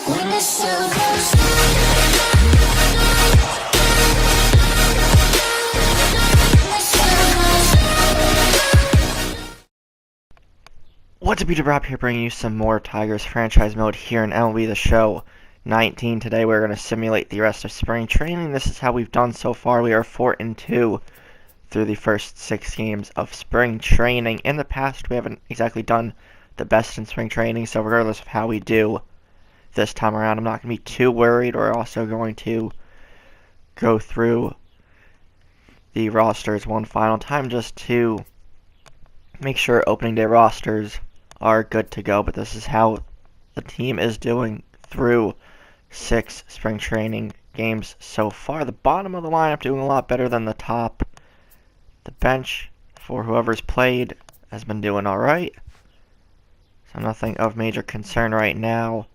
What's up, YouTube? Rob here, bringing you some more Tigers franchise mode here in MLB The Show 19. Today we're going to simulate the rest of spring training. This is how we've done so far. We are 4-2 through the first 6 games of spring training. In the past, we haven't exactly done the best in spring training, so regardless of how we do this time around, I'm not going to be too worried. We're also going to go through the rosters one final time just to make sure opening day rosters are good to go, but this is how the team is doing through 6 spring training games so far. The bottom of the lineup doing a lot better than the top. The bench, for whoever's played, has been doing alright. So nothing of major concern right now.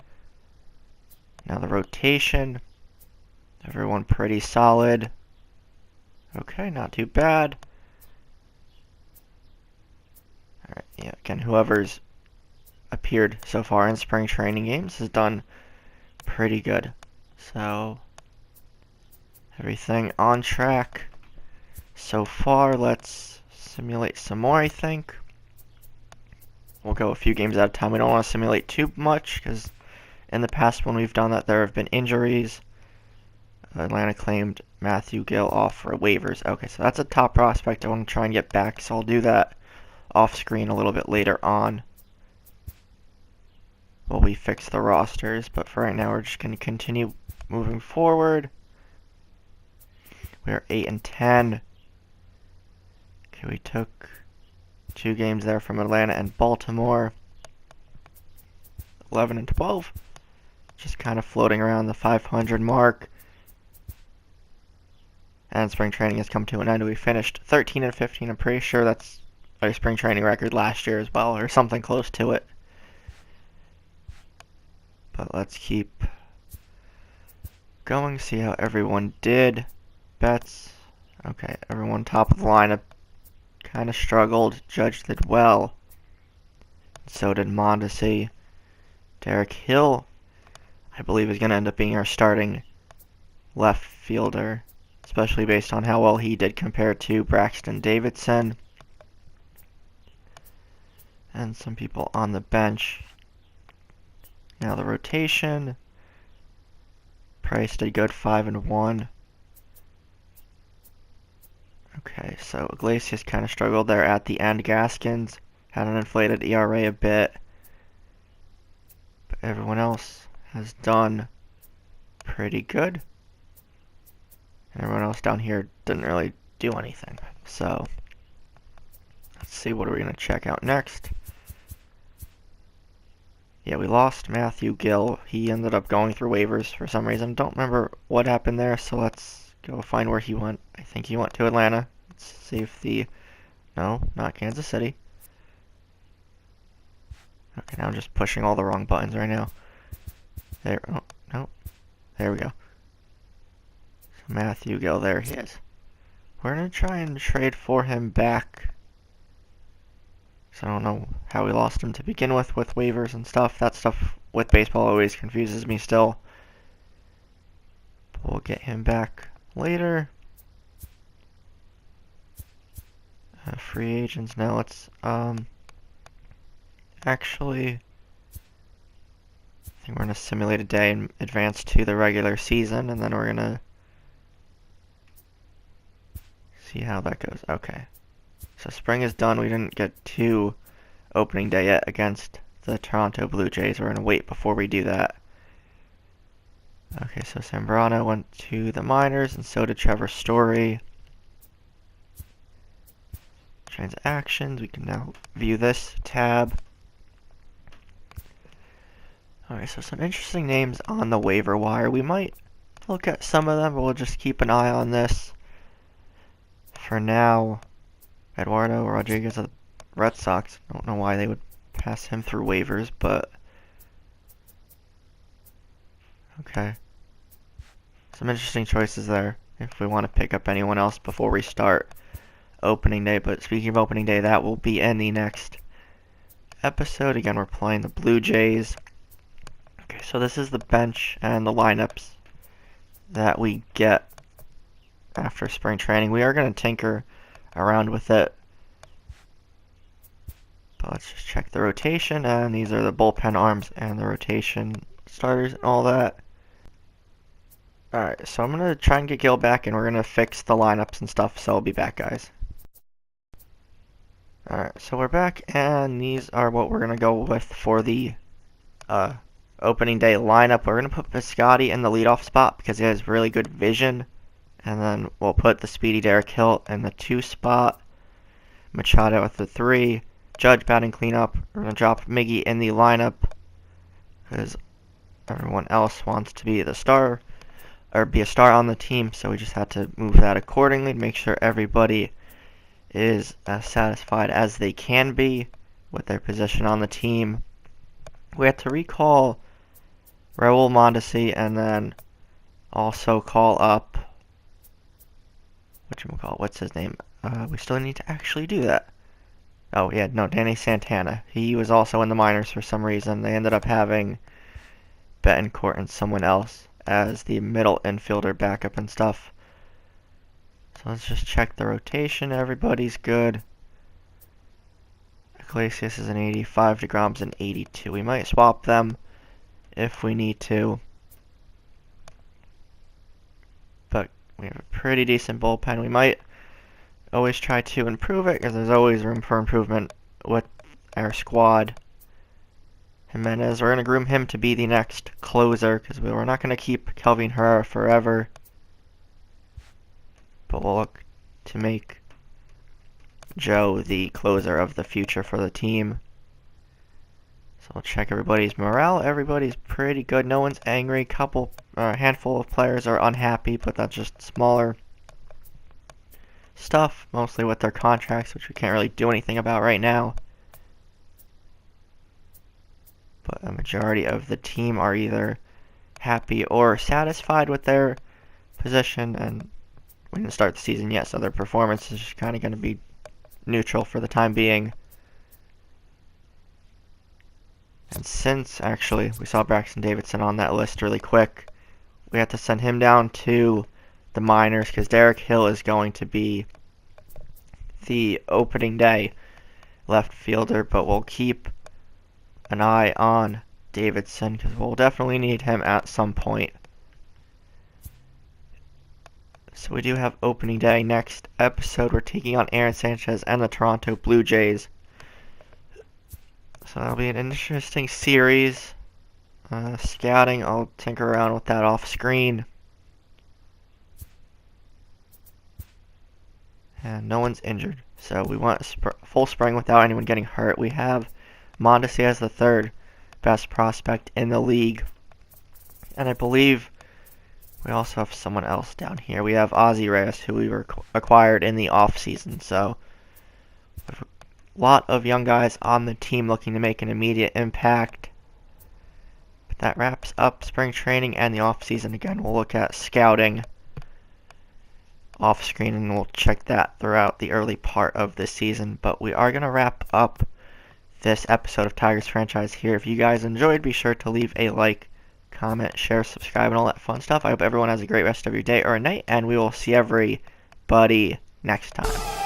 Now the rotation, everyone pretty solid. Okay, not too bad. Alright, yeah, again, whoever's appeared so far in spring training games has done pretty good. So, everything on track so far. Let's simulate some more, I think. We'll go a few games at a time. We don't want to simulate too much, because in the past when we've done that, there have been injuries. Atlanta claimed Matthew Gill off for waivers. Okay, so that's a top prospect I want to try and get back, so I'll do that off screen a little bit later on while we fix the rosters, but for right now we're just going to continue moving forward. We are 8-10. Okay, we took 2 games there from Atlanta and Baltimore. 11-12. Just kind of floating around the 500 mark. And spring training has come to an end. We finished 13-15. I'm pretty sure that's our spring training record last year as well, or something close to it. But let's keep going, see how everyone did. Bets. Okay, everyone top of the lineup kind of struggled. Judge did well. So did Mondesi. Derek Hill, I believe, is going to end up being our starting left fielder, especially based on how well he did compared to Braxton Davidson. And some people on the bench. Now the rotation. Price did good, 5-1. Okay, so Iglesias kind of struggled there at the end. Gaskins had an inflated ERA a bit. But everyone else has done pretty good. And everyone else down here didn't really do anything. So, let's see, what are we going to check out next? Yeah, we lost Matthew Gill. He ended up going through waivers for some reason. Don't remember what happened there, so let's go find where he went. I think he went to Atlanta. Let's see if the... No, not Kansas City. Okay, now I'm just pushing all the wrong buttons right now. There, oh, no. There we go. So Matthew Gill, there he is. We're going to try and trade for him back. So I don't know how we lost him to begin with waivers and stuff. That stuff with baseball always confuses me still. But we'll get him back later. Free agents now. Let's actually, I think we're gonna simulate a day and advance to the regular season, and then we're gonna see how that goes. Okay. So spring is done. We didn't get to opening day yet against the Toronto Blue Jays. We're going to wait before we do that. Okay, so Zambrano went to the minors, and so did Trevor Story. Transactions. We can now view this tab. Alright, so some interesting names on the waiver wire. We might look at some of them, but we'll just keep an eye on this. For now, Eduardo Rodriguez of the Red Sox. Don't know why they would pass him through waivers, but okay. Some interesting choices there if we want to pick up anyone else before we start opening day. But speaking of opening day, that will be in the next episode. Again, we're playing the Blue Jays. Okay, So this is the bench and the lineups that we get after spring training. We are going to tinker around with it. But let's just check the rotation, and these are the bullpen arms and the rotation starters and all that. Alright, so I'm going to try and get Gil back, and we're going to fix the lineups and stuff, so I'll be back, guys. Alright, so we're back, and these are what we're going to go with for the opening day lineup. We're going to put Piscotty in the leadoff spot because he has really good vision. And then we'll put the speedy Derek Hill in the 2 spot. Machado at the 3. Judge batting cleanup. We're going to drop Miggy in the lineup because everyone else wants to be the star or be a star on the team. So we just had to move that accordingly to make sure everybody is as satisfied as they can be with their position on the team. We had to recall Raul Mondesi and then also call up what's his name? We still need to actually do that. Oh yeah, no, Danny Santana. He was also in the minors for some reason. They ended up having Betancourt and someone else as the middle infielder backup and stuff. So let's just check the rotation. Everybody's good. Iglesias is an 85, DeGrom's an 82. We might swap them if we need to. But we have a pretty decent bullpen. We might always try to improve it because there's always room for improvement with our squad. Jimenez, we're going to groom him to be the next closer because we're not going to keep Kelvin Herrera forever. But we'll look to make Joe the closer of the future for the team. So we'll check everybody's morale. Everybody's pretty good. No one's angry. A handful of players are unhappy, but that's just smaller stuff, mostly with their contracts, which we can't really do anything about right now. But a majority of the team are either happy or satisfied with their position, and we didn't start the season yet, so their performance is just kind of going to be neutral for the time being. And since, actually, we saw Braxton Davidson on that list really quick, we had to send him down to the minors because Derek Hill is going to be the opening day left fielder, but we'll keep an eye on Davidson because we'll definitely need him at some point. So we do have opening day. Next episode, we're taking on Aaron Sanchez and the Toronto Blue Jays. So that'll be an interesting series. Scouting, I'll tinker around with that off screen. And no one's injured. So we want full spring without anyone getting hurt. We have Mondesi as the 3rd best prospect in the league. And I believe we also have someone else down here. We have Ozzie Reyes, who we were acquired in the offseason. So we have a lot of young guys on the team looking to make an immediate impact. But that wraps up spring training and the offseason. Again, we'll look at scouting off screen and we'll check that throughout the early part of the season. But we are going to wrap up this episode of Tigers Franchise here. If you guys enjoyed, be sure to leave a like, comment, share, subscribe, and all that fun stuff. I hope everyone has a great rest of your day or night, and we will see everybody next time.